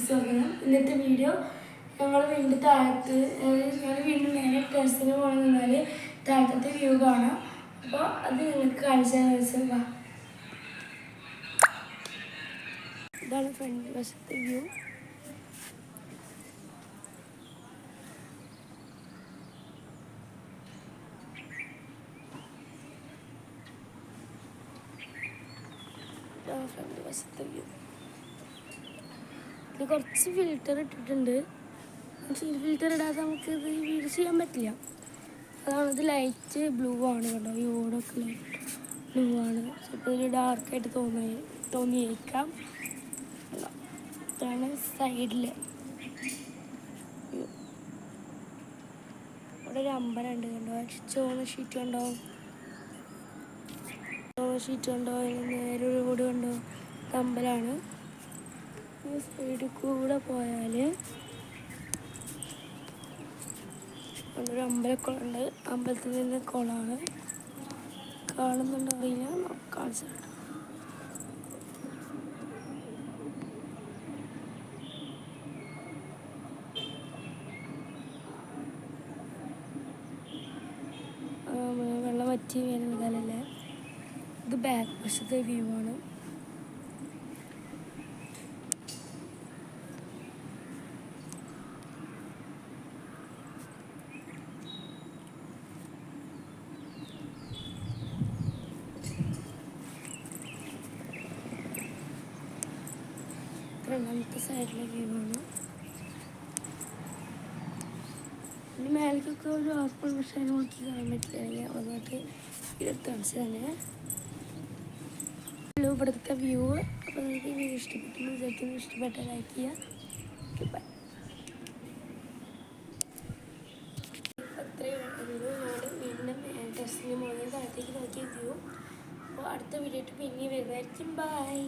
സ്വാഗതം. ഇന്നത്തെ വീഡിയോ ഞങ്ങൾ വീണ്ടും താഴത്ത് ഞങ്ങൾ വീണ്ടും നേരെ ടെറസിന് പോകണമെന്നാൽ താഴത്തെ വ്യൂ കാണാം. അപ്പോൾ അത് നിങ്ങൾക്ക് കാണിച്ചാൽ വെച്ചാൽ ഇതാണ് ഫ്രണ്ട് വശത്തെ വ്യൂ. ഫ്രണ്ട് വശത്തെ വ്യൂ. ഇത് കുറച്ച് ഫിൽറ്റർ ഇട്ടിട്ടുണ്ട്. ഫിൽറ്റർ ഇടാതെ നമുക്ക് ഇത് വീഡിയോ ചെയ്യാൻ പറ്റില്ല. അതാണ് ഇത് ലൈറ്റ് ബ്ലൂ ആണ് കേട്ടോ. വ്യൂടൊക്കെ ലൈറ്റ് ബ്ലൂ ആണ്. ചിലപ്പോൾ ഒരു ഡാർക്കായിട്ട് തോന്നിയേക്കാം. ഇതാണ് സൈഡിൽ ഇവിടെ ഒരു അമ്പലമുണ്ട് കണ്ടോ. ചോന്ന ഷീറ്റ് കണ്ടോ. ഷീറ്റ് കണ്ടോ. നേരെ ഒരു റോഡ് കണ്ടോ. അമ്പലമാണ്. ഈ സൈഡിൽ കൂടെ പോയാൽ ഒരു അമ്പലക്കുളമുണ്ട്. അമ്പലത്തിൽ നിന്ന് കുളമാണ്. കാണുന്നുണ്ടോ അറിയില്ല. കാണിച്ചിട്ടുണ്ട്. വെള്ളം വറ്റി വരുന്നതല്ലേ. ഇത് ബാക്ക് വശത്തെ വ്യൂ ആണ്. രണ്ടാമത്തെ സൈഡിലെ വ്യൂ ആണ്. ഇനി മേലേക്കൊക്കെ ഒരു ആപ്പിൾ പക്ഷേ നോക്കി കാണാൻ പറ്റില്ല. അതുകൊണ്ട് ഇടത്ത് കാണിച്ചു തന്നെ ഇവിടുത്തെ വ്യൂ. അപ്പോൾ നിങ്ങൾക്ക് വീഡിയോ ഇഷ്ടപ്പെട്ടെന്ന് വിചാരിക്കുന്നു. ഇഷ്ടപ്പെട്ട ലൈക്ക് ചെയ്യുക. അത്രയും ഞങ്ങൾ വീണ്ടും ടെറസിന് മുകളിൽ താഴത്തേക്ക് നോക്കിയ വ്യൂ. അപ്പോൾ അടുത്ത വീഡിയോ ആയിട്ട് പിന്നെ വരുന്നതായിരിക്കും. ബൈ.